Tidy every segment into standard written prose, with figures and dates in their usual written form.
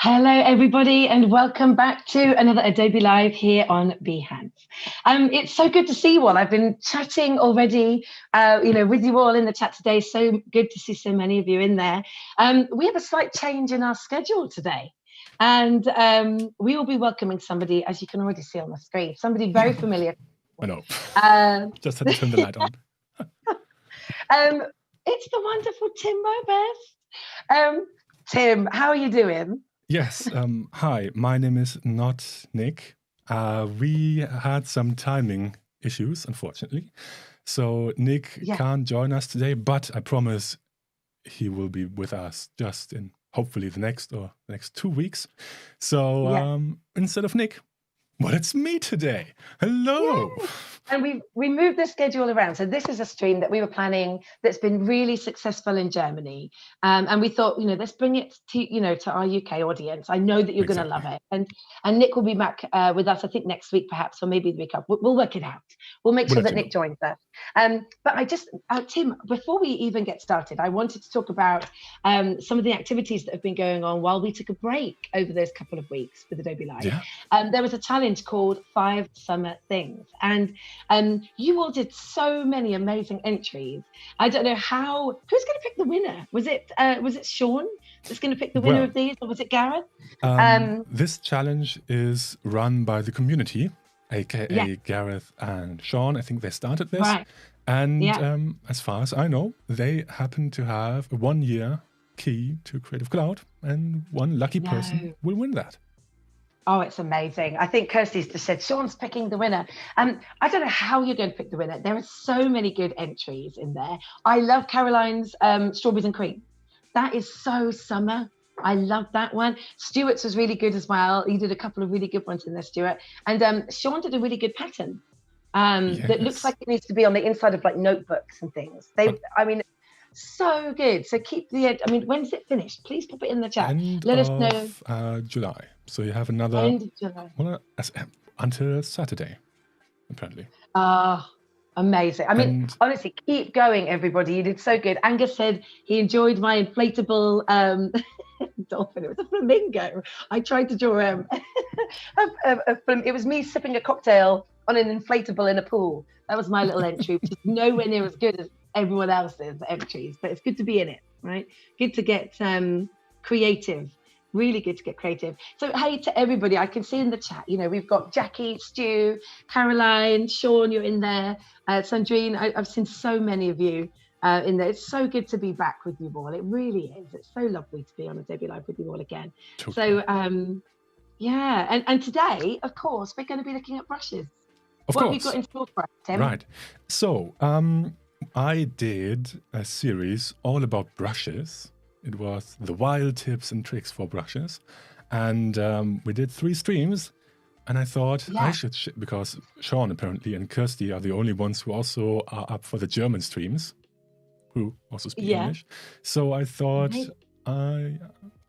Hello, everybody, and welcome back to another Adobe Live here on Behance. It's so good to see you all. I've been chatting already, with you all in the chat today. So good to see so many of you in there. We have a slight change in our schedule today, and we will be welcoming somebody, as you can already see on the screen, somebody very familiar. I know. Just had to turn the light on. It's the wonderful Tim Möbest. Tim, how are you doing? Yes. Hi, my name is not Nick. We had some timing issues, unfortunately. So Nick can't join us today, but I promise he will be with us just in hopefully the next 2 weeks. So instead of Nick, well, it's me today. Hello. Yay. And we moved the schedule around. So this is a stream that we were planning that's been really successful in Germany. And we thought, let's bring it to our UK audience. I know that you're going to love it. And Nick will be back with us, I think, next week, perhaps, or maybe the week after. We'll work it out. We'll make sure that Nick joins us. But Tim, before we even get started, I wanted to talk about some of the activities that have been going on while we took a break over those couple of weeks with Adobe Live. Yeah. There was a challenge called 5 Summer Things. And you all did so many amazing entries. I don't know who's going to pick the winner? Was it Sean that's going to pick the winner of these, or was it Gareth? This challenge is run by the community, aka Gareth and Sean. I think they started this. Right. And as far as I know, they happen to have a 1-year key to Creative Cloud, and one lucky person will win that. Oh, it's amazing. I think Kirsty's just said, Sean's picking the winner. I don't know how you're going to pick the winner. There are so many good entries in there. I love Caroline's Strawberries and Cream. That is so summer. I love that one. Stuart's was really good as well. You did a couple of really good ones in there, Stuart. And Sean did a really good pattern that looks like it needs to be on the inside of like notebooks and things. So good. So keep when's it finished? Please pop it in the chat. Let us know. July. So you have another end of July. Until Saturday, apparently. Amazing. Honestly, keep going, everybody. You did so good. Angus said he enjoyed my inflatable dolphin. It was a flamingo. I tried to draw it was me sipping a cocktail on an inflatable in a pool. That was my little entry, which is nowhere near as good as everyone else's entries, but it's good to be in it, right? Good to get creative. Really good to get creative. So hey to everybody, I can see in the chat, we've got Jackie, Stu, Caroline, Sean, you're in there, Sandrine. I've seen so many of you in there. It's so good to be back with you all. It really is. It's so lovely to be on Adobe Live with you all again. Totally. So and today, of course, we're going to be looking at brushes. What have you got in store for us, Tim? Right. So I did a series all about brushes. It was the wild tips and tricks for brushes. And we did 3 streams. And I thought I should, because Sean apparently and Kirsty are the only ones who also are up for the German streams, who also speak English. So I thought I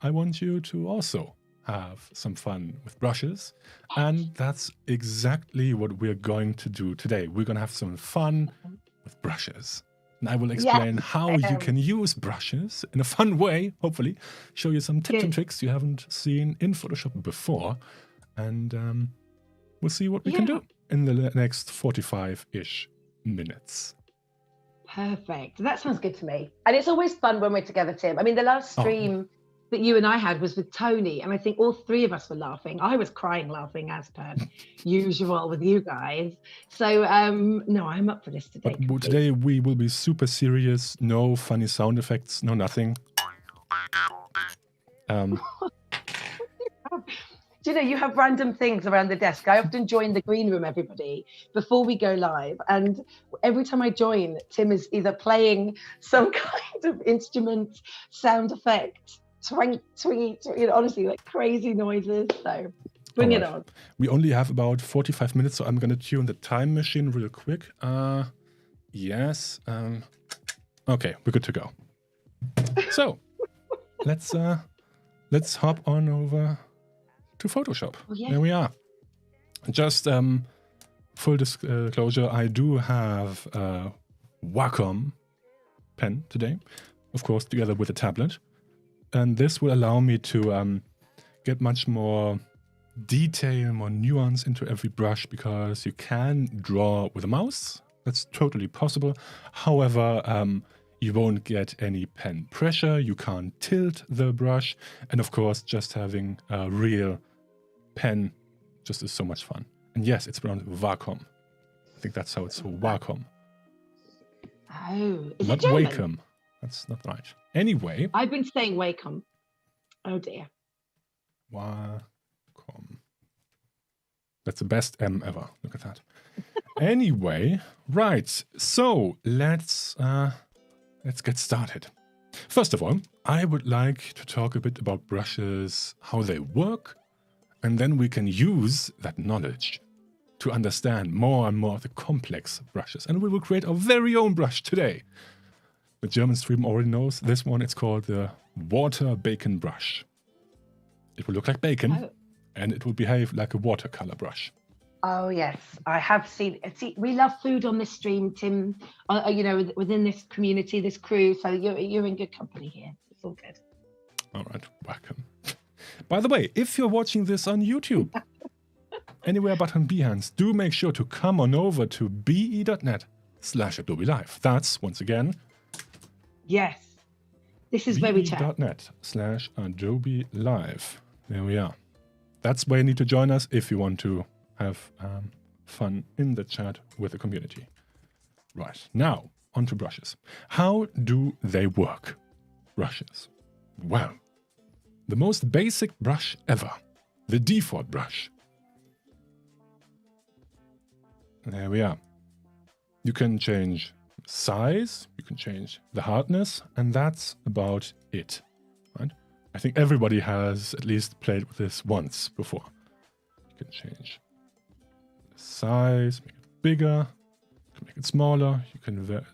want you to also have some fun with brushes. And that's exactly what we're going to do today. We're going to have some fun with brushes. And I will explain how you can use brushes in a fun way, hopefully. Show you some tips and tricks you haven't seen in Photoshop before. And we'll see what we can do in the next 45-ish minutes. Perfect. That sounds good to me. And it's always fun when we're together, Tim. The last stream that you and I had was with Tony, and I think all 3 of us were laughing. I was crying laughing as per usual with you guys. So no, I'm up for this today. But today we will be super serious. No funny sound effects, no nothing. Do you have random things around the desk? I often join the green room, everybody, before we go live. And every time I join, Tim is either playing some kind of instrument, sound effect, twingy, honestly, like crazy noises. So bring it on. We only have about 45 minutes, so I'm going to tune the time machine real quick. Yes. Okay, we're good to go. So let's hop on over to Photoshop. There we are. Just full disclosure, I do have a Wacom pen today, of course, together with a tablet. And this will allow me to get much more detail, more nuance into every brush because you can draw with a mouse. That's totally possible. However, you won't get any pen pressure. You can't tilt the brush. And of course, just having a real pen just is so much fun. And yes, it's pronounced Wacom. I think that's how it's so Wacom. Oh, is not it German? Wacom. That's not right. Anyway. I've been saying Wacom. Oh dear. Wacom. That's the best M ever. Look at that. Anyway, right. So let's get started. First of all, I would like to talk a bit about brushes, how they work, and then we can use that knowledge to understand more and more of the complex brushes. And we will create our very own brush today. The German stream already knows this one. It's called the water bacon brush. It will look like bacon, and it will behave like a watercolor brush. Oh yes, I have seen. See, we love food on this stream, Tim. You know, within this community, this crew. So you're in good company here. It's all good. All right, welcome. By the way, if you're watching this on YouTube, anywhere but on Behance, do make sure to come on over to be.net/Adobe Live. That's once again. Yes, this is where we chat. be.net/Adobe Live. There we are. That's where you need to join us if you want to have fun in the chat with the community. Right, now on to brushes. How do they work? Brushes. Well, the most basic brush ever, the default brush. There we are. You can change size, you can change the hardness, and that's about it. Right? I think everybody has at least played with this once before. You can change the size, make it bigger, you can make it smaller, you can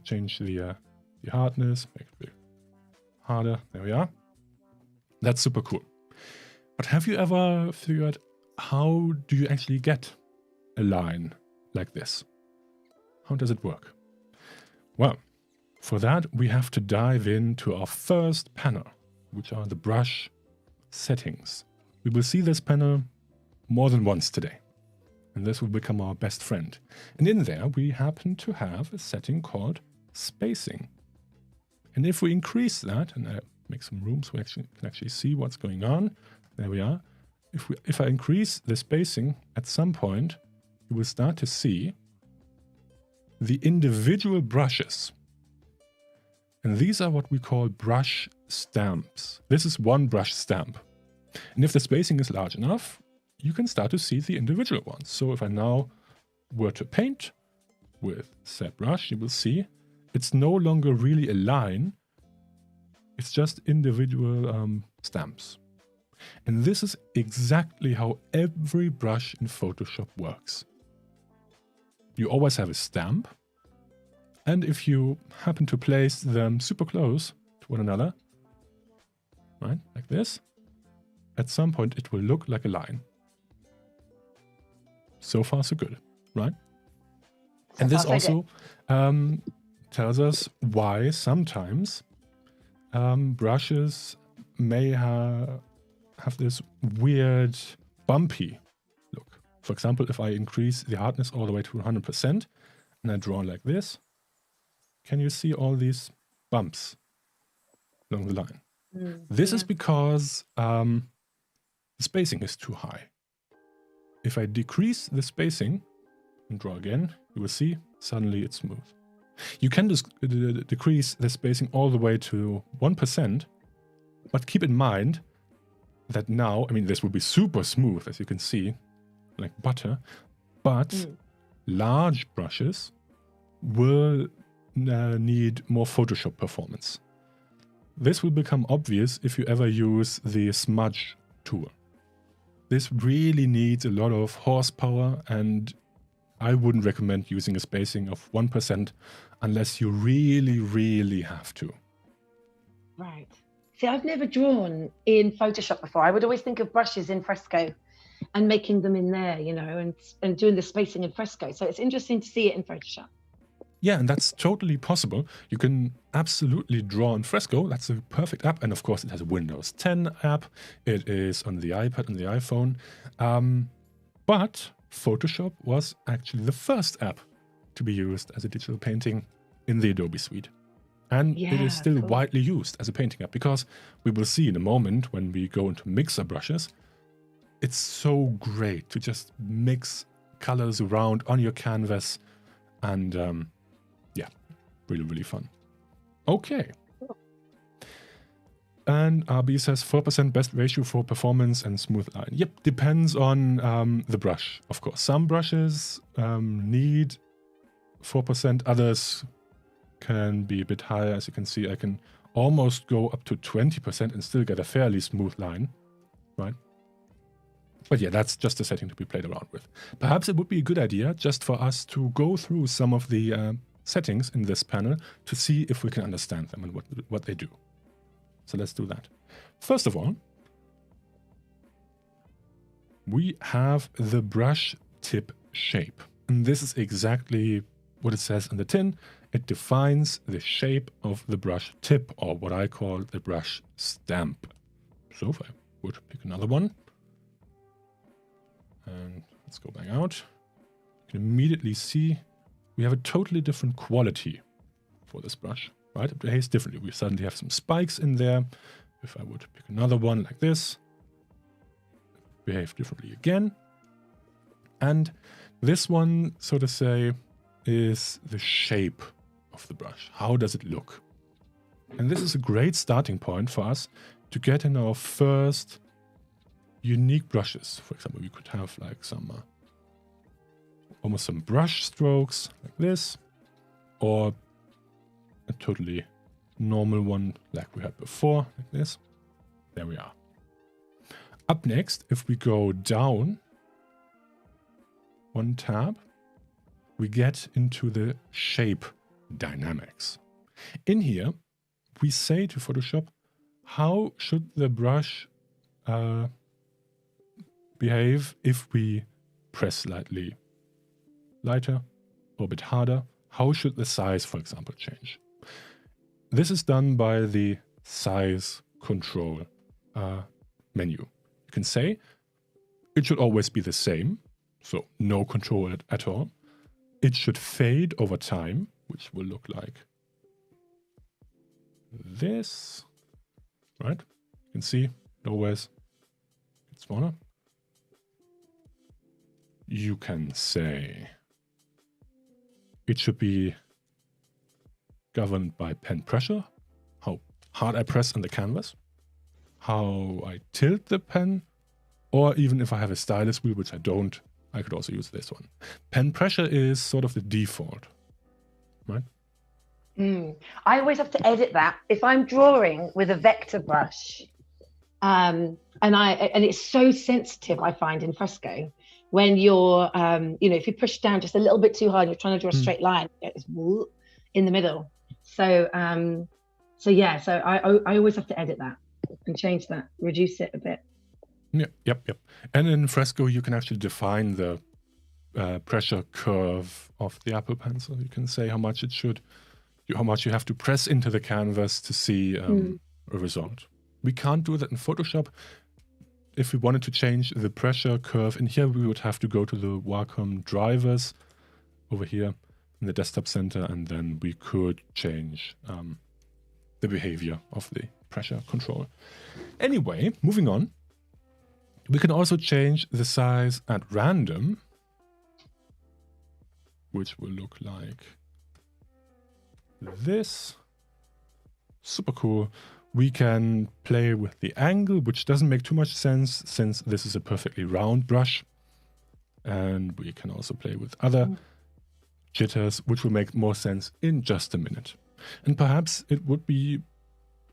change the hardness, make it bigger, harder. There we are. That's super cool. But have you ever figured how do you actually get a line like this? How does it work? Well, for that we have to dive into our first panel, which are the brush settings. We will see this panel more than once today, and this will become our best friend. And in there we happen to have a setting called spacing. And if we increase that, and I make some room so we can actually see what's going on, there we are. If I increase the spacing, at some point you will start to see the individual brushes. And these are what we call brush stamps. This is one brush stamp. And if the spacing is large enough, you can start to see the individual ones. So if I now were to paint with said brush, you will see it's no longer really a line. It's just individual stamps. And this is exactly how every brush in Photoshop works. You always have a stamp, and if you happen to place them super close to one another, right, like this, at some point it will look like a line. So far, so good, right? And this also tells us why sometimes brushes may have this weird bumpy look. For example, if I increase the hardness all the way to 100% and I draw like this, can you see all these bumps along the line? This is because the spacing is too high. If I decrease the spacing and draw again, you will see suddenly it's smooth. You can decrease the spacing all the way to 1%, but keep in mind that now, I mean, this will be super smooth, as you can see, like butter, but large brushes will need more Photoshop performance. This will become obvious if you ever use the smudge tool. This really needs a lot of horsepower, and I wouldn't recommend using a spacing of 1% unless you really, really have to. Right. See, I've never drawn in Photoshop before. I would always think of brushes in Fresco and making them in there, you know, and doing the spacing in Fresco. So it's interesting to see it in Photoshop. Yeah, and that's totally possible. You can absolutely draw in Fresco. That's a perfect app. And of course, it has a Windows 10 app. It is on the iPad and the iPhone. But Photoshop was actually the first app to be used as a digital painting in the Adobe suite. And it is still widely used as a painting app, because we will see in a moment when we go into mixer brushes, it's so great to just mix colors around on your canvas. And yeah, really, really fun. Okay. And RB says 4% best ratio for performance and smooth line. Yep, depends on the brush, of course. Some brushes need 4%, others can be a bit higher. As you can see, I can almost go up to 20% and still get a fairly smooth line, right? But yeah, that's just a setting to be played around with. Perhaps it would be a good idea just for us to go through some of the settings in this panel to see if we can understand them and what they do. So let's do that. First of all, we have the brush tip shape. And this is exactly what it says in the tin. It defines the shape of the brush tip, or what I call the brush stamp. So if I would pick another one, and let's go back out, you can immediately see we have a totally different quality for this brush, right? It behaves differently. We suddenly have some spikes in there. If I would pick another one like this, behave differently again. And this one, so to say, is the shape of the brush. How does it look? And this is a great starting point for us to get in our first unique brushes. For example, we could have like some almost some brush strokes like this, or a totally normal one like we had before, like this. There we are. Up next, if we go down one tab, we get into the shape dynamics. In here, we say to Photoshop, how should the brush behave if we press slightly lighter or a bit harder? How should the size, for example, change? This is done by the size control menu. You can say it should always be the same, so no control at all. It should fade over time, which will look like this, right? You can see it always gets smaller. You can say it should be governed by pen pressure, how hard I press on the canvas, how I tilt the pen, or even if I have a stylus wheel, which I don't, I could also use this one. Pen pressure is sort of the default, right? I always have to edit that. If I'm drawing with a vector brush, and it's so sensitive, I find in Fresco, when you're, if you push down just a little bit too hard, you're trying to draw a straight line, it's in the middle. So I always have to edit that and change that, reduce it a bit. Yep. And in Fresco, you can actually define the pressure curve of the Apple Pencil. You can say how much you have to press into the canvas to see a result. We can't do that in Photoshop. If we wanted to change the pressure curve in here, we would have to go to the Wacom drivers over here in the desktop center, and then we could change the behavior of the pressure control. Anyway, moving on. We can also change the size at random, which will look like this. Super cool. We can play with the angle, which doesn't make too much sense since this is a perfectly round brush. And we can also play with other jitters, which will make more sense in just a minute. And perhaps it would be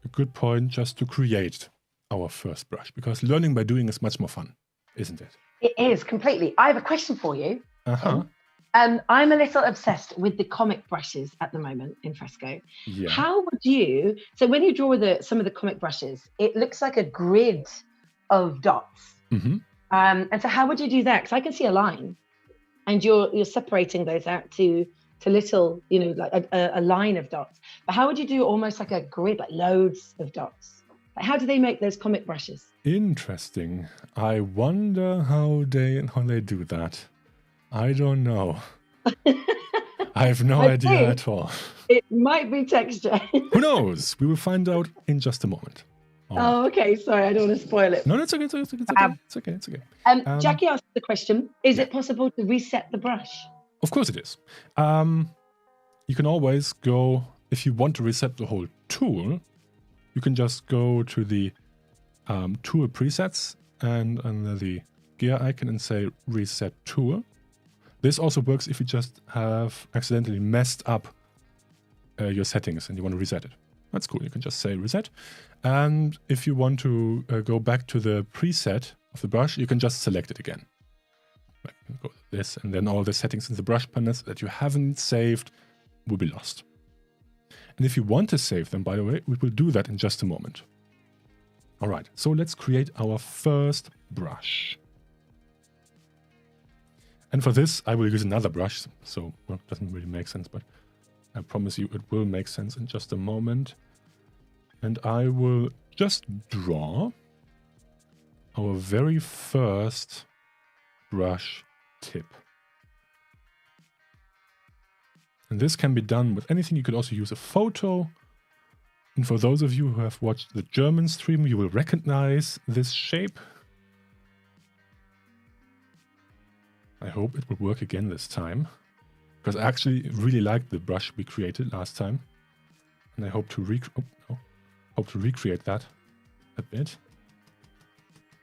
a good point just to create our first brush, because learning by doing is much more fun, isn't it? It is, completely. I have a question for you. Uh-huh. I'm a little obsessed with the comic brushes at the moment in Fresco. Yeah. How would you, so when you draw with some of the comic brushes, it looks like a grid of dots. Mm-hmm. And so how would you do that? Because I can see a line, and you're separating those out to to little, like a line of dots. But how would you do almost like a grid, like loads of dots? Like how do they make those comic brushes? Interesting. I wonder how they do that. I don't know. I have no idea at all. It might be texture. Who knows? We will find out in just a moment. Oh, okay. Sorry, I don't want to spoil it. No, it's okay. It's okay. Jackie asked the question, is it possible to reset the brush? Of course it is. You can always go, if you want to reset the whole tool, you can just go to the tool presets and under the gear icon and say reset tool. This also works if you just have accidentally messed up your settings and you want to reset it. That's cool. You can just say reset. And if you want to go back to the preset of the brush, you can just select it again. Like, go to this, and then all the settings in the brush panels that you haven't saved will be lost. And if you want to save them, by the way, we will do that in just a moment. All right, so let's create our first brush. And for this, I will use another brush. So, well, it doesn't really make sense, but I promise you it will make sense in just a moment. And I will just draw our very first brush tip. And this can be done with anything. You could also use a photo. And for those of you who have watched the German stream, you will recognize this shape. I hope it will work again this time, because I actually really liked the brush we created last time. And I hope to recreate that a bit.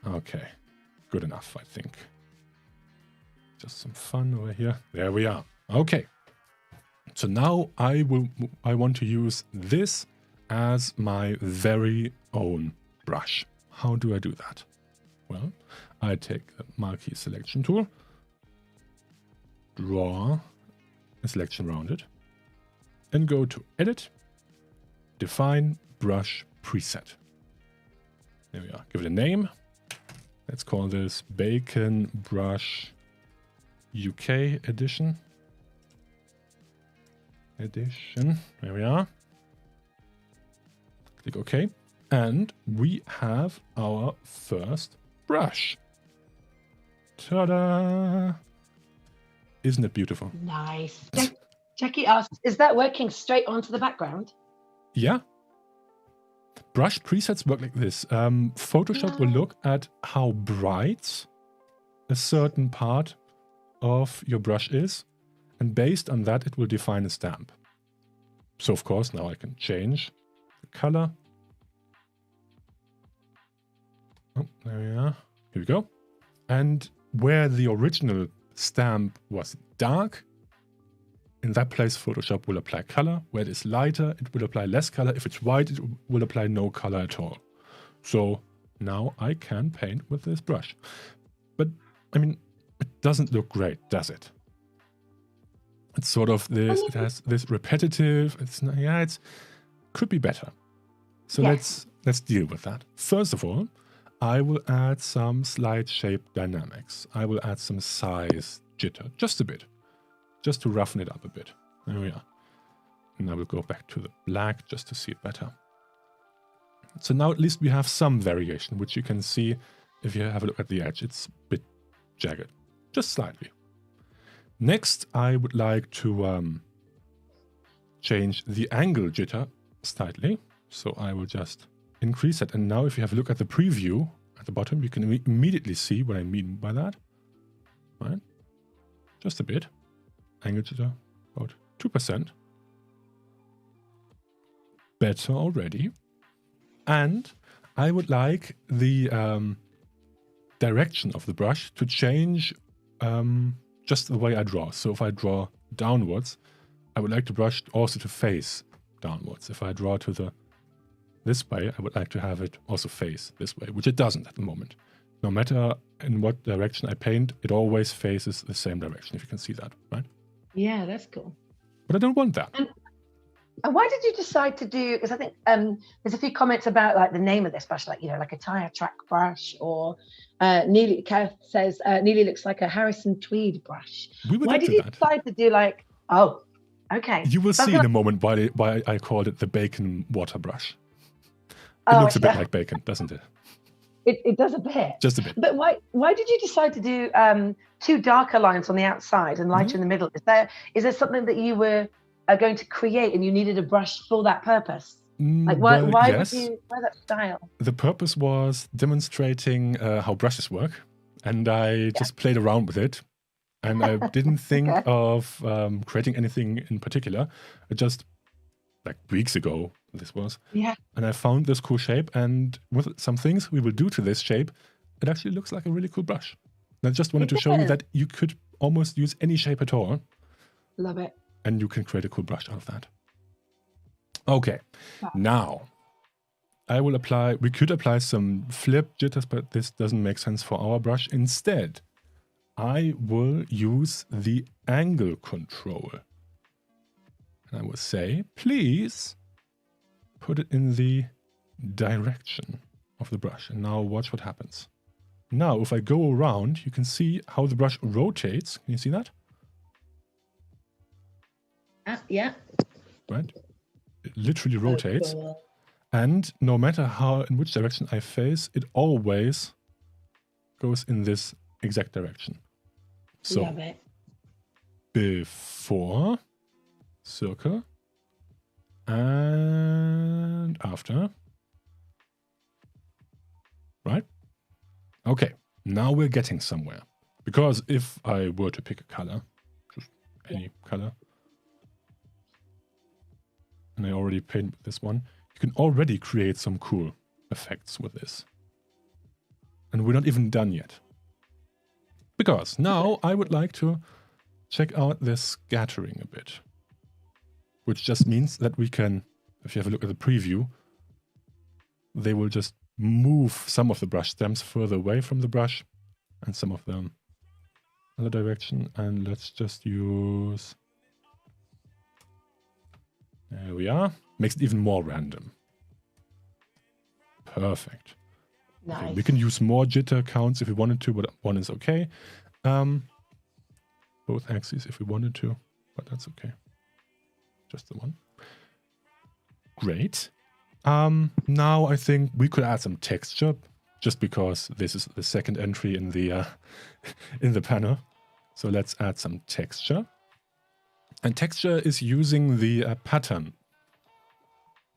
Okay, good enough, I think. Just some fun over here. There we are. Okay. So now I want to use this as my very own brush. How do I do that? Well, I take the marquee selection tool, draw a selection around it, and go to Edit, Define Brush Preset. There we are. Give it a name. Let's call this Bacon Brush UK Edition. There we are. Click OK. And we have our first brush. Ta-da! Isn't it beautiful? Nice. Jackie asks, is that working straight onto the background? Yeah. Brush presets work like this. Photoshop will look at how bright a certain part of your brush is, and based on that, it will define a stamp. So, of course, now I can change the color. Oh, there we are. Here we go. And where the original stamp was dark, in that place, Photoshop will apply color. Where it is lighter, it will apply less color. If it's white, it will apply no color at all. So now I can paint with this brush. But, I mean, it doesn't look great, does it? It's sort of this, it has this repetitive, it's could be better. So let's deal with that. First of all, I will add some slide shape dynamics. I will add some size jitter, just a bit, just to roughen it up a bit. There we are. And I will go back to the black just to see it better. So now at least we have some variation, which you can see if you have a look at the edge. It's a bit jagged, just slightly. Next, I would like to change the angle jitter slightly. So I will just increase it. And now if you have a look at the preview at the bottom, you can immediately see what I mean by that. Right? Just a bit. Angle jitter, about 2%. Better already. And I would like the direction of the brush to change just the way I draw. So if I draw downwards, I would like the brush also to face downwards. If I draw to this way, I would like to have it also face this way, which it doesn't at the moment. No matter in what direction I paint, it always faces the same direction, if you can see that, right? Yeah, that's cool. But I don't want that. And why did you decide to do, because I think there's a few comments about like the name of this brush, like, like a tire track brush, or Neely says, Neely looks like a Harrison Tweed brush. Why did you decide to do like, Okay. You will So I see feel in a moment why I called it the bacon water brush. It oh, looks a bit yeah, like bacon, doesn't it? it does a bit. Just a bit. But why did you decide to do two darker lines on the outside and lighter in the middle? Is there something that you are going to create and you needed a brush for that purpose? Like why Well, why would yes. you why that style? The purpose was demonstrating how brushes work, and I just played around with it. And I didn't think Okay. of creating anything in particular. It just like weeks ago this was, Yeah. and I found this cool shape. And with some things we will do to this shape, it actually looks like a really cool brush. And I just wanted It to show you does. that you could almost use any shape at all, Love it. and you can create a cool brush out of that. Okay, Wow. now I will apply. We could apply some flip jitters, but this doesn't make sense for our brush. Instead, I will use the angle control. And I will say, please put it in the direction of the brush. And now watch what happens. Now, if I go around, you can see how the brush rotates. Can you see that? Yeah. Right? It literally rotates. Oh, cool. And no matter in which direction I face, it always goes in this exact direction. So Love it. before, circle, and after. Right? Okay, now we're getting somewhere. Because if I were to pick a color, just any color, and I already painted this one, you can already create some cool effects with this. And we're not even done yet. Because now I would like to check out the scattering a bit. Which just means that we can, if you have a look at the preview, they will just move some of the brush stems further away from the brush and some of them in the direction. And let's just use... There we are. Makes it even more random. Perfect. Nice. Okay, we can use more jitter counts if we wanted to, but one is okay. Both axes if we wanted to, but that's okay. Just the one. Great. Now I think we could add some texture, just because this is the second entry in the in the panel. So let's add some texture. And texture is using the pattern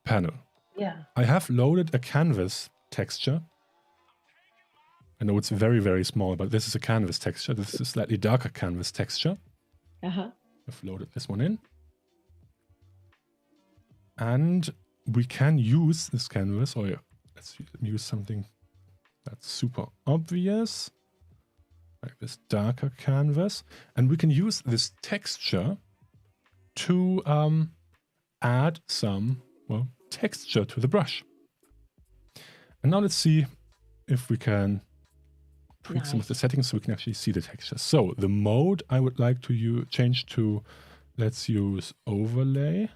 panel. Yeah. I have loaded a canvas texture. I know it's very, very small, but this is a canvas texture. This is a slightly darker canvas texture. I've loaded this one in. And we can use this canvas, or let's use something that's super obvious, like this darker canvas. And we can use this texture to add some, well, texture to the brush. And now let's see if we can tweak some of the settings so we can actually see the texture. So the mode I would like to change to, let's use overlay.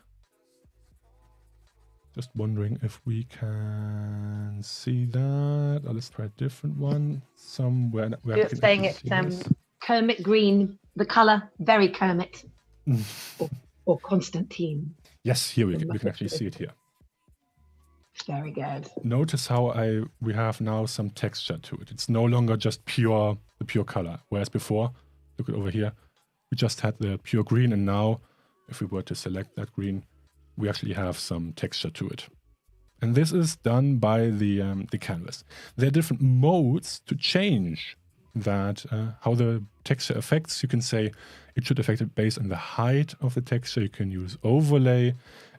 Just wondering if we can see that. Or let's try a different one. Somewhere where You're saying it's Kermit green, the color, very Kermit. or Constantine. Yes, here we can actually see it here. Very good. Notice how we have now some texture to it. It's no longer just the pure color. Whereas before, look at over here, we just had the pure green, and now if we were to select that green, we actually have some texture to it. And this is done by the canvas. There are different modes to change that, how the texture affects. You can say it should affect it based on the height of the texture. You can use overlay,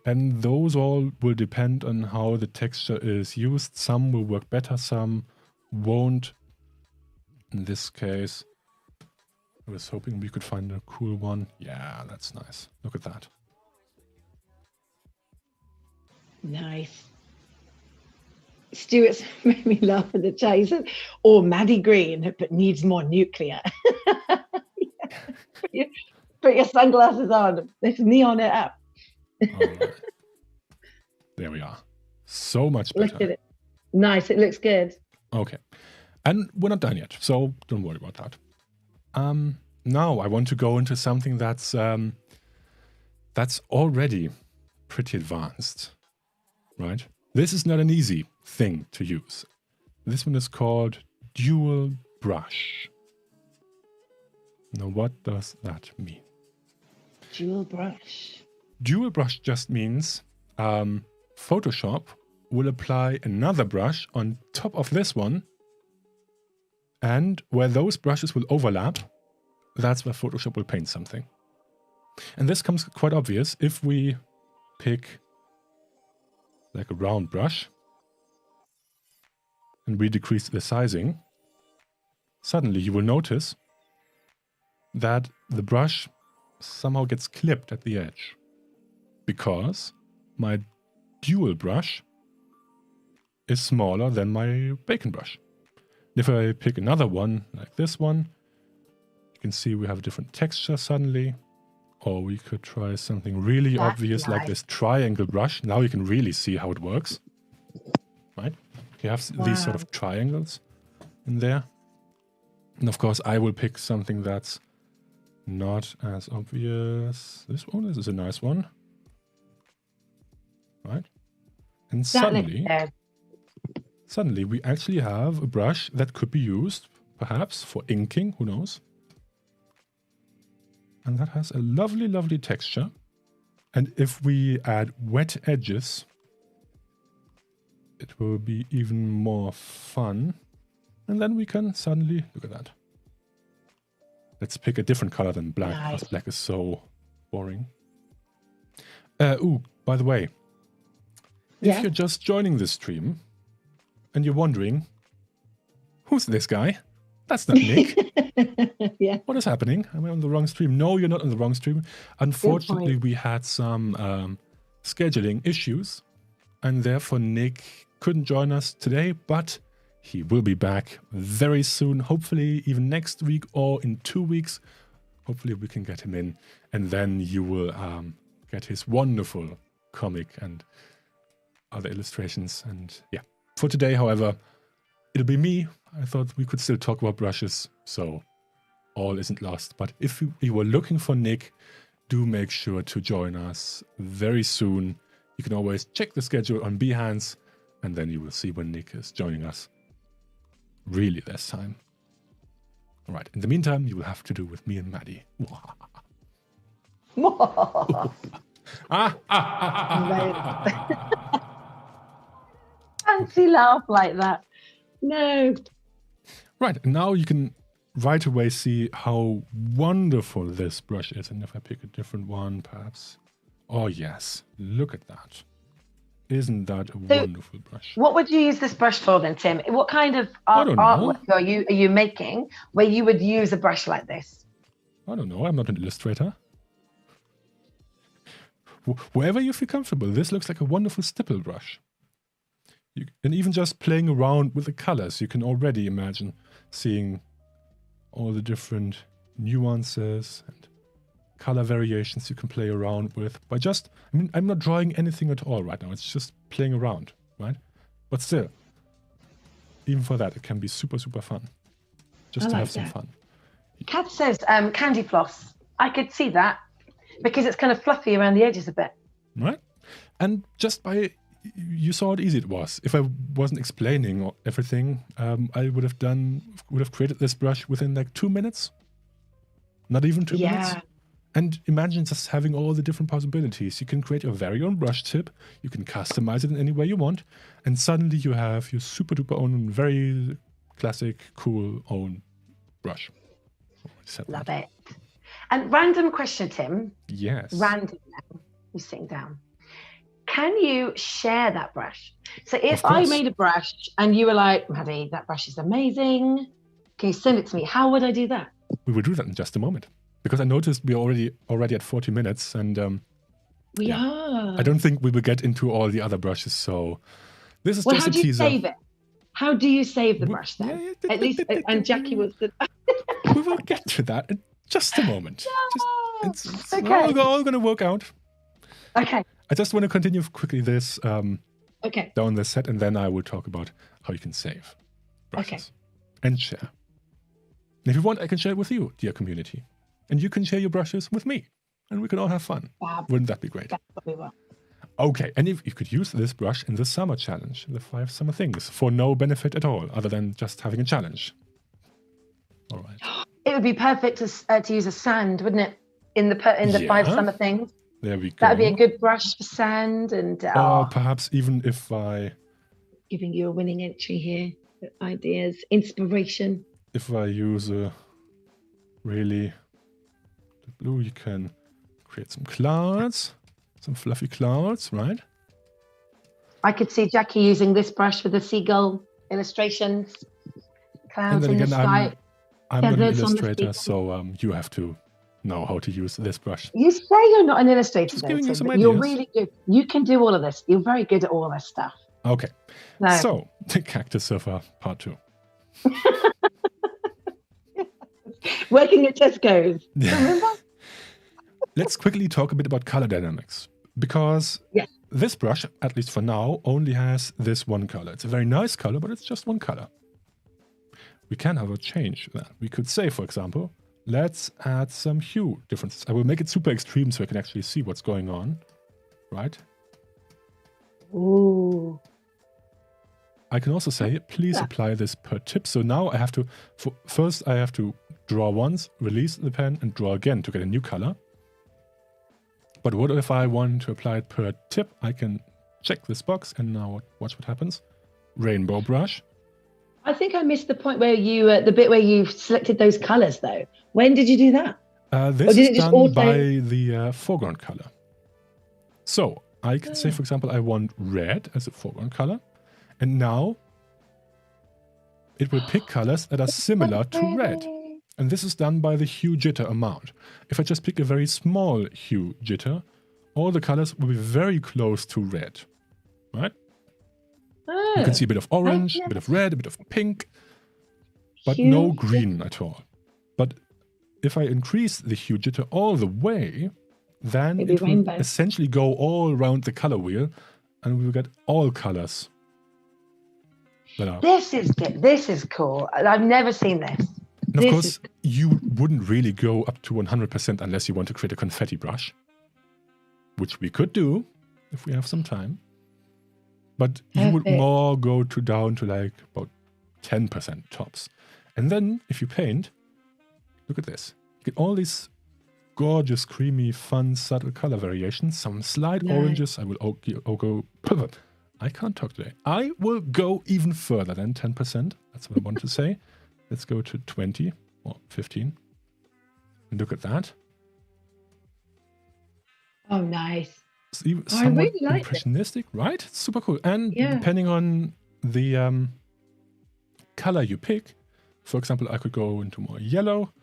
and those all will depend on how the texture is used. Some will work better, some won't. In this case, I was hoping we could find a cool one. Yeah, that's nice. Look at that. Nice. Stuart's made me laugh in the chat. He said, or Maddy green, but needs more nuclear. Put your sunglasses on. Let's neon it up. Right. There we are. So much better. Look at it. Nice. It looks good. Okay. And we're not done yet, so don't worry about that. Now I want to go into something that's that's already pretty advanced, right? This is not an easy thing to use. This one is called dual brush. Now, what does that mean? Dual brush. Dual brush just means Photoshop will apply another brush on top of this one, and where those brushes will overlap, that's where Photoshop will paint something. And this comes quite obvious if we pick like a round brush and we decrease the sizing. Suddenly you will notice that the brush somehow gets clipped at the edge because my dual brush is smaller than my bacon brush. If I pick another one like this one, you can see we have a different texture suddenly. Or we could try something really obvious like this triangle brush. Now you can really see how it works, right? You have these sort of triangles in there. And of course, I will pick something that's not as obvious. This is a nice one, right? And suddenly we actually have a brush that could be used, perhaps, for inking, who knows? And that has a lovely, lovely texture. And if we add wet edges, it will be even more fun. And then we can suddenly, look at that. Let's pick a different color than black, because black is so boring. By the way, if you're just joining this stream and you're wondering, who's this guy? That's not Nick. Yeah. What is happening? Am I on the wrong stream? No, you're not on the wrong stream. Unfortunately, we had some scheduling issues, and therefore Nick couldn't join us today, but he will be back very soon, hopefully even next week or in 2 weeks. Hopefully we can get him in, and then you will get his wonderful comic and other illustrations. And yeah, for today, however, it'll be me. I thought we could still talk about brushes, so all isn't lost. But if you were looking for Nick, do make sure to join us very soon. You can always check the schedule on Behance, and then you will see when Nick is joining us really this time. All right, in the meantime, you will have to do with me and Maddy. Fancy laugh like that. No. Right, and now you can right away see how wonderful this brush is. And if I pick a different one, perhaps. Oh, yes. Look at that. Isn't that a wonderful brush? What would you use this brush for then, Tim? What kind of artwork are you making where you would use a brush like this? I don't know. I'm not an illustrator. Wherever you feel comfortable. This looks like a wonderful stipple brush. And even just playing around with the colors, you can already imagine seeing all the different nuances and color variations you can play around with. By just, I mean, I'm not drawing anything at all right now. It's just playing around, right? But still, even for that, it can be super, super fun. Just to have some fun. Kat says candy floss. I could see that because it's kind of fluffy around the edges a bit. Right? And just by... You saw how easy it was. If I wasn't explaining everything, I would have created this brush within like 2 minutes. Not even 2 minutes. And imagine just having all the different possibilities. You can create your very own brush tip. You can customize it in any way you want. And suddenly you have your super duper own, very classic, cool own brush. Love it. And random question, Tim. Yes. Random now. You're sitting down. Can you share that brush? So if I made a brush and you were like, Maddy, that brush is amazing, can you send it to me? How would I do that? We will do that in just a moment. Because I noticed we're already at 40 minutes. And we are. I don't think we will get into all the other brushes. So this is just a teaser. How do you save it? How do you save the brush then? At least, and Jackie was good. We will get to that in just a moment. No. It's all going to work out. Okay. I just want to continue quickly this down the set, and then I will talk about how you can save brushes and share. And if you want, I can share it with you, dear community. And you can share your brushes with me. and we can all have fun. Fab. Wouldn't that be great? That's what we want. Okay, and if you could use this brush in the summer challenge, the 5 summer things, for no benefit at all, other than just having a challenge. All right. It would be perfect to use a sand, wouldn't it? In the 5 summer things. There we go. That would be a good brush for sand, and or perhaps even if I giving you a winning entry here, ideas, inspiration. If I use a really blue, you can create some clouds, some fluffy clouds, right? I could see Jackie using this brush for the seagull illustrations, clouds in the sky. I'm not an illustrator, so you have to know how to use this brush. You say you're not an illustrator, Just though, giving you some but you're ideas. really good. You can do all of this. You're very good at all this stuff. Okay. No. So, the Cactus Surfer Part 2. Working at Tesco's. Remember? Let's quickly talk a bit about color dynamics. Because this brush, at least for now, only has this one color. It's a very nice color, but it's just one color. We can, however, change that. We could say, for example, let's add some hue differences. I will make it super extreme so I can actually see what's going on. Right? Ooh. I can also say, please apply this per tip. So now I have to, first I have to draw once, release the pen, and draw again to get a new color. But what if I want to apply it per tip? I can check this box, and now watch what happens. Rainbow brush. I think I missed the point where you, the bit where you selected those colors, though. When did you do that? This is done by the foreground color. So I can say, for example, I want red as a foreground color. And now it will pick colors that are similar to red. And this is done by the hue jitter amount. If I just pick a very small hue jitter, all the colors will be very close to red. Right? You can see a bit of orange, a bit of red, a bit of pink, but no green at all. But if I increase the hue jitter all the way, then it will essentially go all around the color wheel, and we will get all colors. This is good. This is cool. I've never seen this. And of course, you wouldn't really go up to 100% unless you want to create a confetti brush, which we could do if we have some time. But you would more go down to like about 10% tops. And then if you paint, look at this. You get all these gorgeous, creamy, fun, subtle color variations. Some slight oranges. I will go... I can't talk today. I will go even further than 10%. That's what I want to say. Let's go to 20 or 15. And look at that. Oh, nice. Somewhat I really like impressionistic, right? It's super cool. And depending on the color you pick, for example, I could go into more yellow.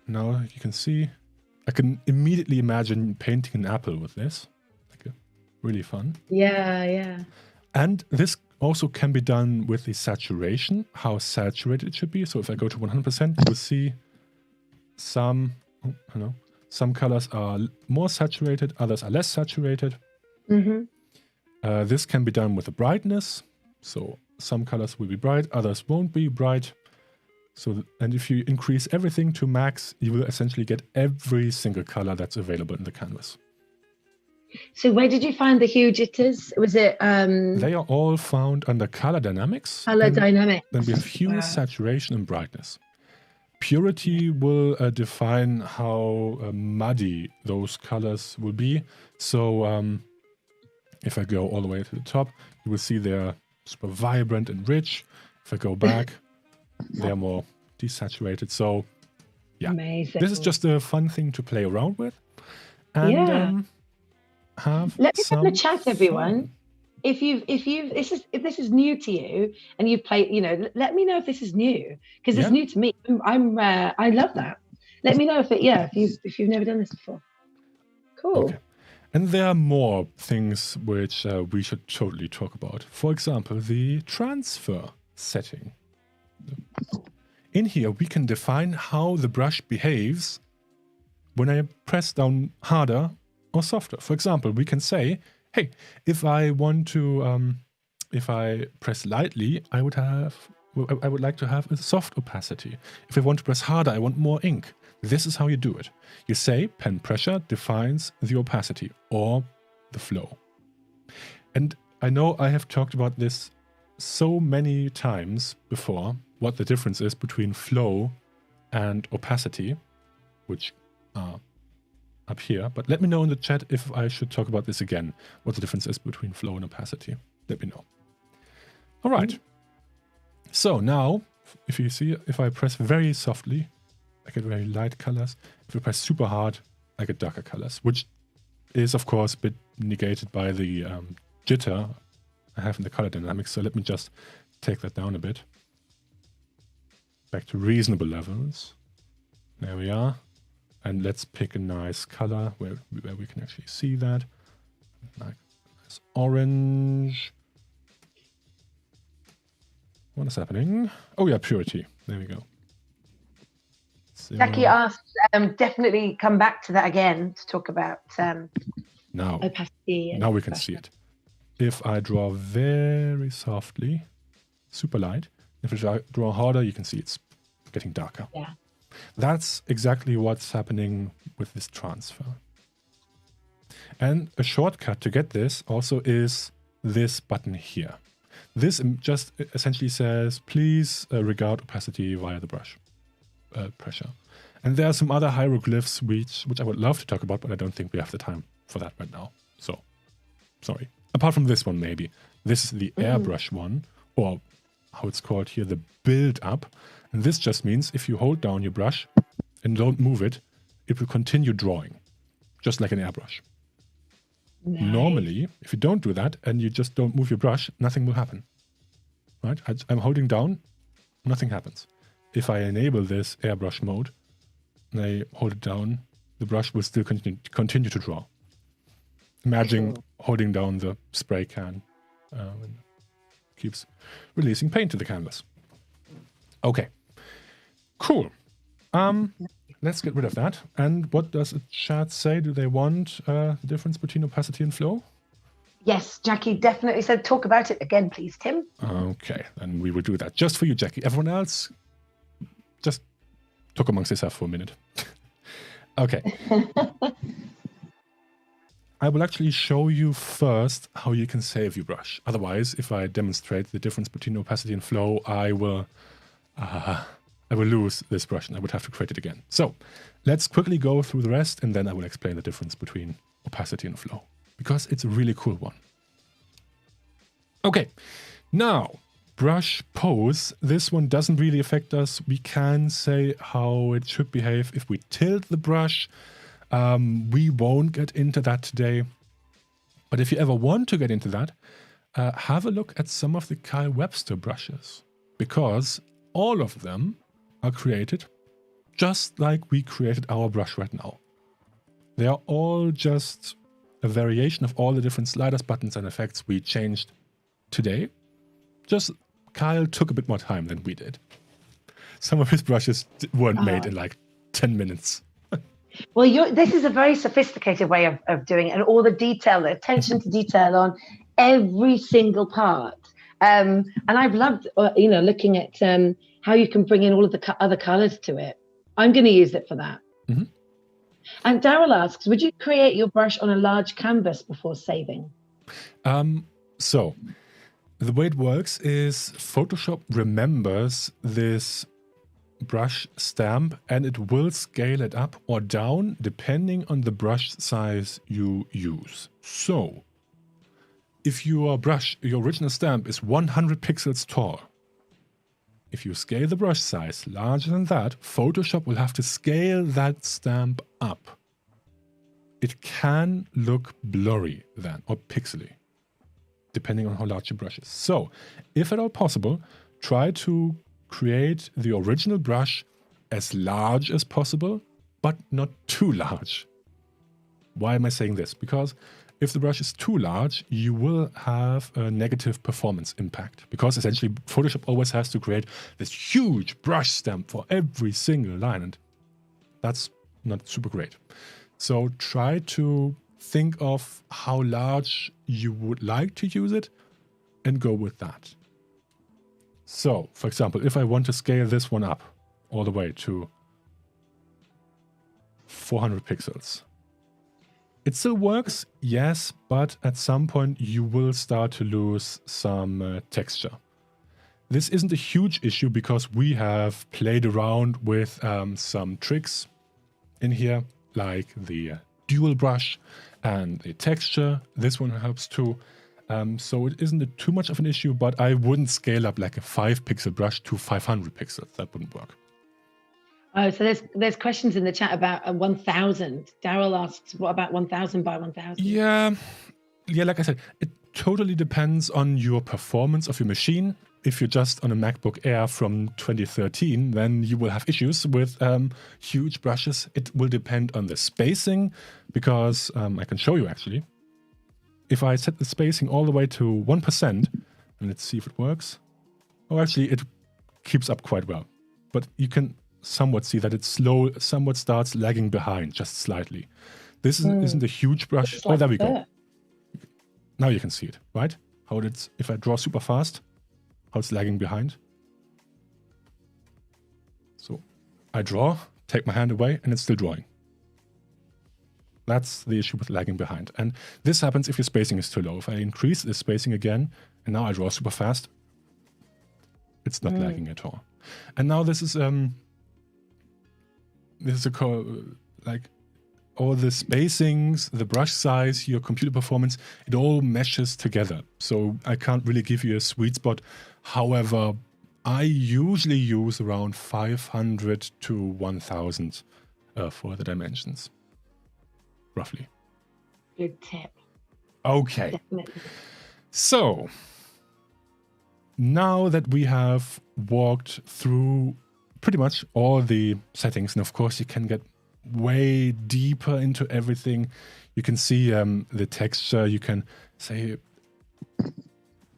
Now you can see, I can immediately imagine painting an apple with this. Really fun. Yeah. And this also can be done with the saturation, how saturated it should be. So if I go to 100%, you will see some colors are more saturated, others are less saturated. This can be done with the brightness. So some colors will be bright, others won't be bright. And if you increase everything to max, you will essentially get every single color that's available in the canvas. So where did you find the hue jitters? Was it... They are all found under color dynamics. Color dynamics. Then we have hue, saturation, and brightness. Purity will define how muddy those colors will be. So if I go all the way to the top, you will see they're super vibrant and rich. If I go back, they're more desaturated. So yeah, amazing. This is just a fun thing to play around with. And let me know in the chat, everyone. If this is new to you and you've played, let me know if this is new, because it's new to me. I love that. Let me know if you've never done this before. Cool. Okay. And there are more things which we should totally talk about. For example, the transfer setting. In here, we can define how the brush behaves when I press down harder or softer. For example, we can say, hey, if I want to, if I press lightly, I would like to have a soft opacity. If I want to press harder, I want more ink. This is how you do it. You say pen pressure defines the opacity or the flow. And I know I have talked about this so many times before, what the difference is between flow and opacity, which are up here. But let me know in the chat if I should talk about this again, what the difference is between flow and opacity. Let me know. All right. So now, if you see, if I press very softly, I get very light colors. If I press super hard, I get darker colors, which is, of course, a bit negated by the jitter I have in the color dynamics. So let me just take that down a bit. Back to reasonable levels. There we are. And let's pick a nice color where we can actually see that. Like nice orange. What is happening? Oh yeah, purity. There we go. Jackie asked, definitely come back to that again to talk about now, opacity. Now we can see it. If I draw very softly, super light, if I draw harder, you can see it's getting darker. Yeah. That's exactly what's happening with this transfer. And a shortcut to get this also is this button here. This just essentially says, please regard opacity via the brush pressure. And there are some other hieroglyphs which I would love to talk about, but I don't think we have the time for that right now. So, sorry. Apart from this one, maybe. This is the airbrush one, or how it's called here, the build up. And this just means if you hold down your brush and don't move it, it will continue drawing, just like an airbrush. Nice. Normally, if you don't do that and you just don't move your brush, nothing will happen. Right? I'm holding down, nothing happens. If I enable this airbrush mode and I hold it down, the brush will still continue to draw. Imagine holding down the spray can and keeps releasing paint to the canvas. Okay, cool. Let's get rid of that. And what does the chat say? Do they want the difference between opacity and flow? Yes, Jackie definitely said talk about it again, please, Tim. Okay, then we will do that. Just for you, Jackie. Everyone else, just talk amongst yourself for a minute. Okay. I will actually show you first how you can save your brush. Otherwise, if I demonstrate the difference between opacity and flow, I will lose this brush and I would have to create it again. So let's quickly go through the rest and then I will explain the difference between opacity and flow, because it's a really cool one. Okay, now brush pose. This one doesn't really affect us. We can say how it should behave if we tilt the brush. We won't get into that today. But if you ever want to get into that, have a look at some of the Kyle Webster brushes, because all of them are created just like we created our brush right now. They are all just a variation of all the different sliders, buttons, and effects we changed today. Just Kyle took a bit more time than we did. Some of his brushes weren't made in like 10 minutes. Well, this is a very sophisticated way of doing it, and all the detail, the attention to detail on every single part. And I've loved, looking at how you can bring in all of the other colors to it. I'm going to use it for that. Mm-hmm. And Daryl asks, would you create your brush on a large canvas before saving? So the way it works is Photoshop remembers this brush stamp and it will scale it up or down depending on the brush size you use. So if your original stamp is 100 pixels tall, if you scale the brush size larger than that, Photoshop will have to scale that stamp up. It can look blurry then, or pixely, depending on how large your brush is. So, if at all possible, try to create the original brush as large as possible, but not too large. Why am I saying this? Because if the brush is too large, you will have a negative performance impact, because essentially Photoshop always has to create this huge brush stamp for every single line, and that's not super great. So try to think of how large you would like to use it and go with that. So, for example, if I want to scale this one up all the way to 400 pixels. It still works, yes, but at some point you will start to lose some texture. This isn't a huge issue because we have played around with some tricks in here, like the dual brush and the texture. This one helps too. So it isn't too much of an issue, but I wouldn't scale up like a 5-pixel brush to 500 pixels. That wouldn't work. Oh, so there's questions in the chat about 1000. Daryl asks, what about 1000 by 1000? Yeah, like I said, it totally depends on your performance of your machine. If you're just on a MacBook Air from 2013, then you will have issues with huge brushes. It will depend on the spacing, because I can show you actually. If I set the spacing all the way to 1%, and let's see if it works. Oh, actually, it keeps up quite well. But you can somewhat see that it's slow, somewhat starts lagging behind, just slightly. This isn't a huge brush. Oh, there we go. Now you can see it, right? How it's, if I draw super fast, how it's lagging behind. So I draw, take my hand away, and it's still drawing. That's the issue with lagging behind. And this happens if your spacing is too low. If I increase the spacing again, and now I draw super fast, it's not lagging at all. And now this is like all the spacings, the brush size, your computer performance, it all meshes together. So I can't really give you a sweet spot. However, I usually use around 500 to 1000 for the dimensions, roughly. Good tip. Okay. Definitely. So now that we have walked through pretty much all the settings, and of course you can get way deeper into everything. You can see the texture, you can say, you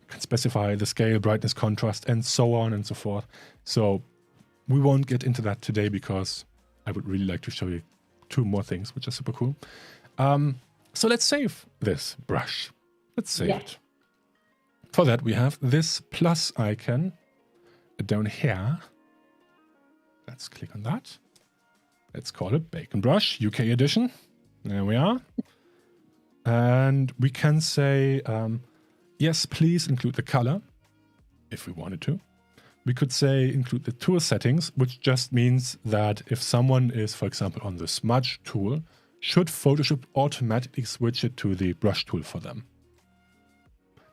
can specify the scale, brightness, contrast, and so on and so forth. So we won't get into that today because I would really like to show you 2 more things, which are super cool. So let's save this brush. Let's save it. For that, we have this plus icon down here. Let's click on that. Let's call it Bacon Brush UK Edition. There we are. And we can say, yes, please include the color, if we wanted to. We could say include the tool settings, which just means that if someone is, for example, on the smudge tool, should Photoshop automatically switch it to the brush tool for them.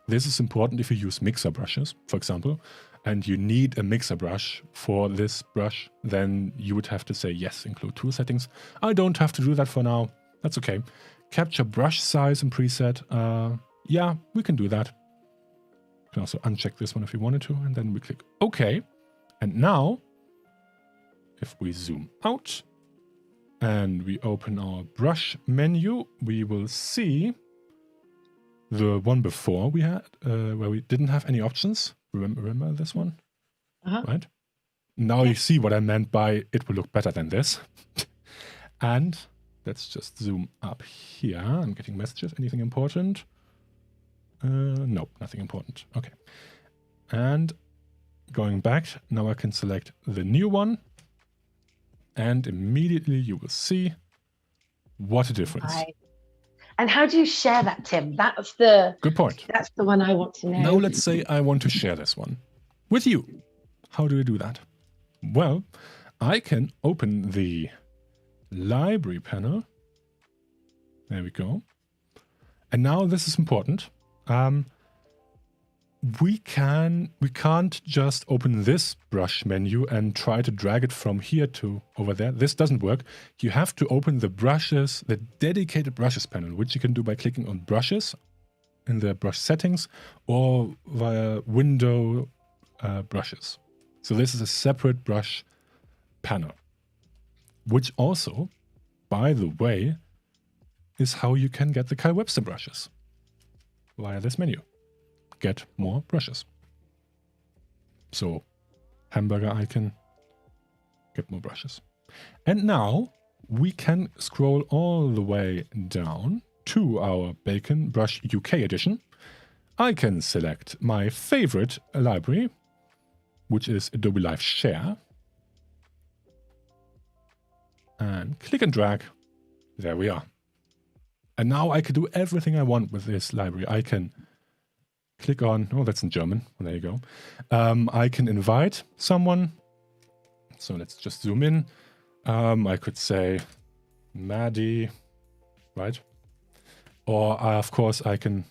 This is important if you use mixer brushes, for example, and you need a mixer brush for this brush, then you would have to say, yes, include tool settings. I don't have to do that for now. That's okay. Capture brush size and preset. Yeah, we can do that. You can also uncheck this one if you wanted to, and then we click OK. And now, if we zoom out and we open our brush menu, we will see the one before we had, where we didn't have any options. Remember this one? Right? Now you see what I meant by it will look better than this. And let's just zoom up here. I'm getting messages. Anything important? Nope, nothing important. Okay. And going back, now I can select the new one. And immediately you will see what a difference. And how do you share that, Tim? That's the good point. That's the one I want to know. Now let's say I want to share this one with you. How do I do that? Well, I can open the library panel. There we go. And now this is important. We can't just open this brush menu and try to drag it from here to over there. This doesn't work. You have to open the brushes, the dedicated brushes panel, which you can do by clicking on brushes in the brush settings or via window brushes. So this is a separate brush panel, which also, by the way, is how you can get the Kyle Webster brushes via this menu. Get more brushes. So, hamburger icon, get more brushes. And now we can scroll all the way down to our Bacon Brush UK edition. I can select my favorite library, which is Adobe Live Share. And click and drag There we are. And now I can do everything I want with this library. I can click on, oh, that's in German. Well, there you go. I can invite someone. So let's just zoom in. I could say Maddy, right? Or of course I can,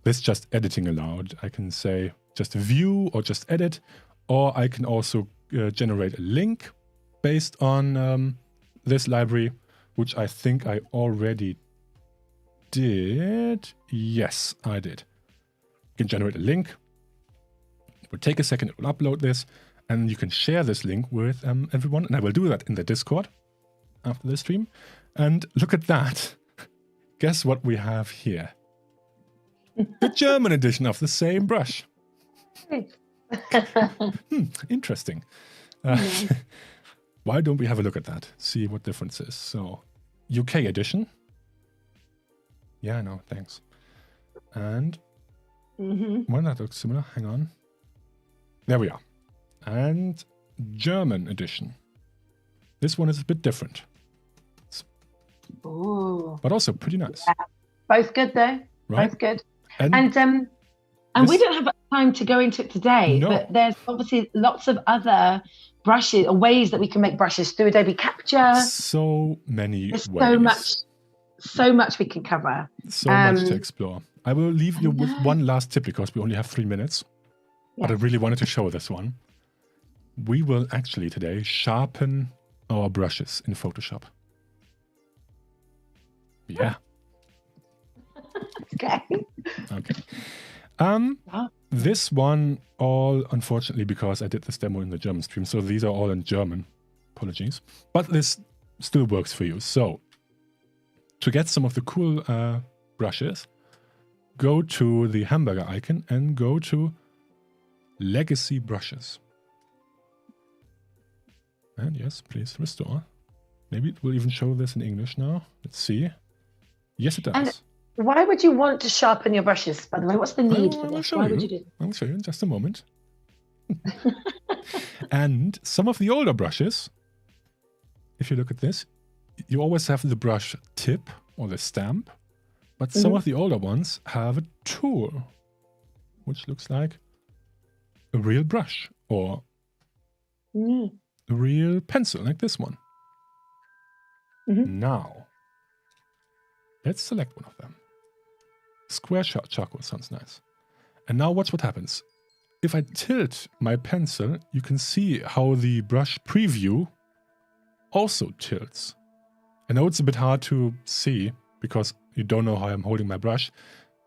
this just editing allowed. I can say just view or just edit, or I can also generate a link based on this library, which I think I already did. Yes, I did. You can generate a link. It will take a second. It will upload this, and you can share this link with everyone. And I will do that in the Discord after the stream. And look at that. Guess what we have here? The German edition of the same brush. Interesting. Why don't we have a look at that? See what difference is. So, UK edition. Yeah, no, thanks. And well, that looks similar. Hang on. There we are. And German edition. This one is a bit different. Ooh. But also pretty nice. Yeah. Both good though. Right? Both good. And we don't have time to go into it today, No. but there's obviously lots of other brushes or ways that we can make brushes through Adobe Capture. So many There's ways. so much we can cover. So much to explore. I will leave you with one last tip because we only have 3 minutes. But I really wanted to show this one. We will actually today sharpen our brushes in Photoshop. Yeah. Okay. This one all, unfortunately, because I did this demo in the German stream, so these are all in German. Apologies. But this still works for you. So, to get some of the cool brushes, go to the hamburger icon and go to Legacy Brushes. And yes, please restore. Maybe it will even show this in English now. Let's see. Yes, it does. And why would you want to sharpen your brushes, by the way? What's the need for I'll this? show Why you. would you do I'll show you in just a moment. And some of the older brushes, if you look at this, you always have the brush tip or the stamp, but some of the older ones have a tool, which looks like a real brush or a real pencil, like this one. Now, let's select one of them. Square charcoal sounds nice. And now watch what happens. If I tilt my pencil, you can see how the brush preview also tilts. I know it's a bit hard to see because you don't know how I'm holding my brush,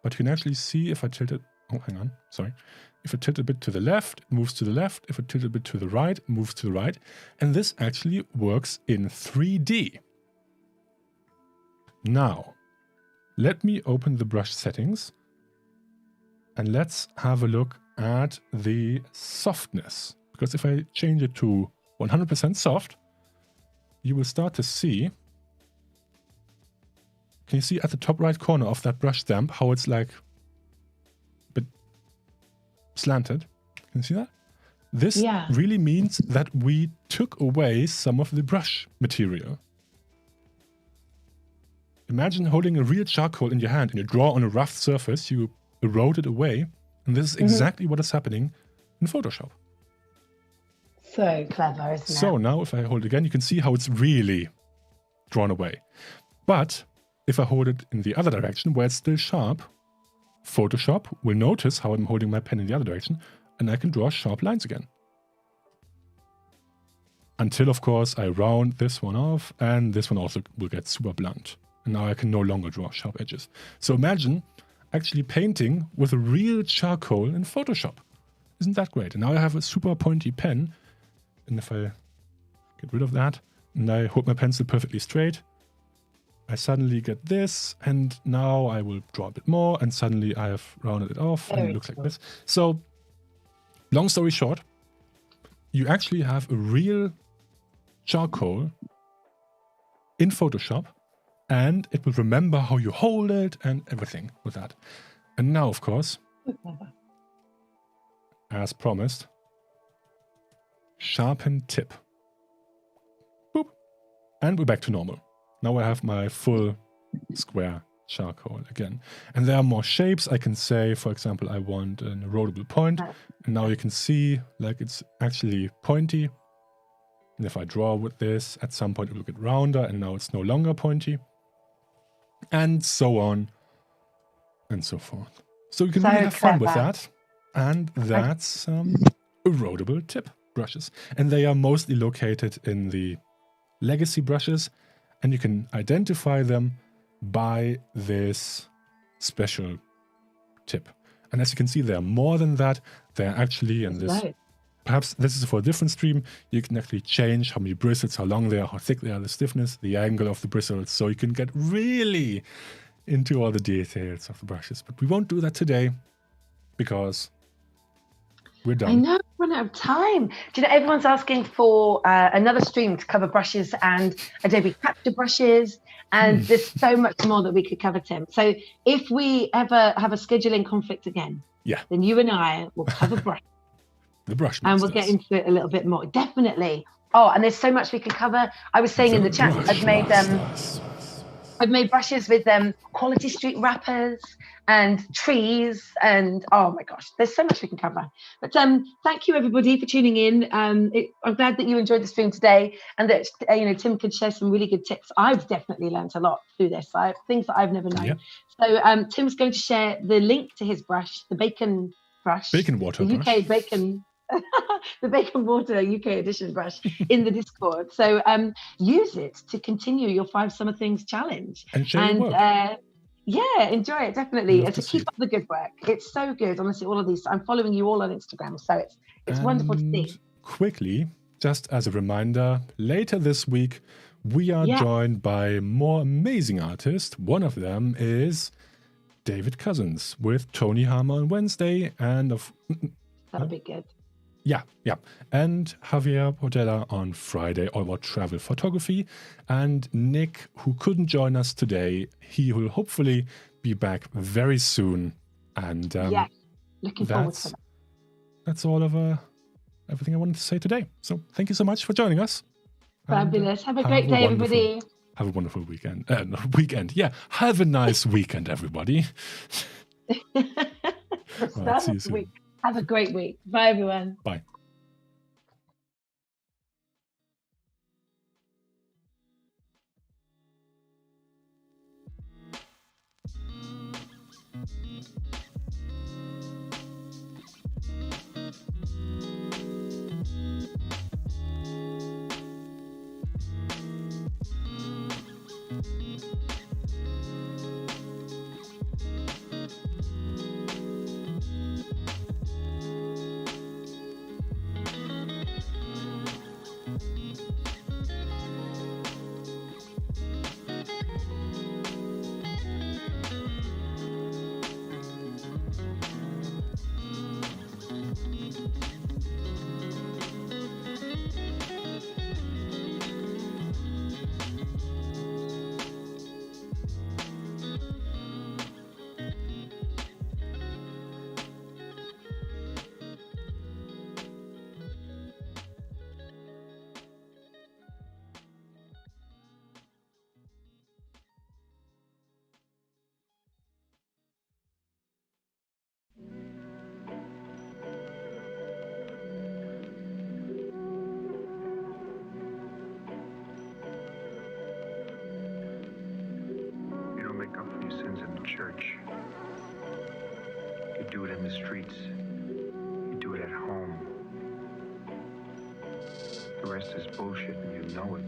but you can actually see if I tilt it. Oh, hang on. Sorry. If I tilt a bit to the left, it moves to the left. If I tilt a bit to the right, it moves to the right. And this actually works in 3D. Now, let me open the brush settings and let's have a look at the softness. Because if I change it to 100% soft, you will start to see, can you see at the top right corner of that brush stamp how it's like a bit slanted? Can you see that? This really means that we took away some of the brush material. Imagine holding a real charcoal in your hand and you draw on a rough surface, you erode it away, and this is exactly what is happening in Photoshop. So clever, isn't it? So now if I hold it again, you can see how it's really drawn away. But if I hold it in the other direction, where it's still sharp, Photoshop will notice how I'm holding my pen in the other direction, and I can draw sharp lines again. Until, of course, I round this one off, and this one also will get super blunt. And now I can no longer draw sharp edges. So imagine actually painting with a real charcoal in Photoshop. Isn't that great? And now I have a super pointy pen. And if I get rid of that, and I hold my pencil perfectly straight, I suddenly get this, and now I will draw a bit more, and suddenly I have rounded it off, and it looks like this. So, long story short, you actually have a real charcoal in Photoshop, and it will remember how you hold it and everything with that. And now, of course, as promised, sharpen tip. Boop. And we're back to normal. Now I have my full square charcoal again. And there are more shapes. I can say, for example, I want an erodible point. And now you can see like it's actually pointy. And if I draw with this, at some point it will get rounder and now it's no longer pointy. And so on and so forth. So you can really have fun with that. And that's erodible tip brushes. And they are mostly located in the legacy brushes. And you can identify them by this special tip. And as you can see, there are more than that. They're actually in this. Perhaps this is for a different stream. You can actually change how many bristles, how long they are, how thick they are, the stiffness, the angle of the bristles. So you can get really into all the details of the brushes. But we won't do that today because we're done. I know, we're running out of time. Do you know, everyone's asking for another stream to cover brushes and Adobe Capture brushes. And there's so much more that we could cover, Tim. So if we ever have a scheduling conflict again, then you and I will cover brush. The brush and we'll get into it a little bit more. Definitely. Oh, and there's so much we could cover. I was saying in the chat, I've made brushes with quality street wrappers and trees, and oh my gosh, there's so much we can cover. But thank you everybody for tuning in. I'm glad that you enjoyed the stream today, and that Tim could share some really good tips. I've definitely learned a lot through this. Things that I've never known. Yep. So Tim's going to share the link to his brush, the bacon brush, bacon water the brush. UK bacon. The Bacon Water UK edition brush in the Discord. So use it to continue your 5 Summer Things challenge. And share your work. Enjoy it, definitely. So keep up the good work. It's so good, honestly, all of these. I'm following you all on Instagram, so it's wonderful to see. Quickly, just as a reminder, later this week, we are joined by more amazing artists. One of them is David Cousins with Tony Harmer on Wednesday, and that'll be good. Yeah. And Javier Podella on Friday, all about travel photography. And Nick, who couldn't join us today, he will hopefully be back very soon. And looking forward to that. That's all of everything I wanted to say today. So thank you so much for joining us. Fabulous. Have a great day, everybody. Have a wonderful weekend. Weekend. Yeah. Have a nice weekend, everybody. Right, see you soon. Have a great week. Bye, everyone. Bye. Church. You do it in the streets. You do it at home. The rest is bullshit and you know it.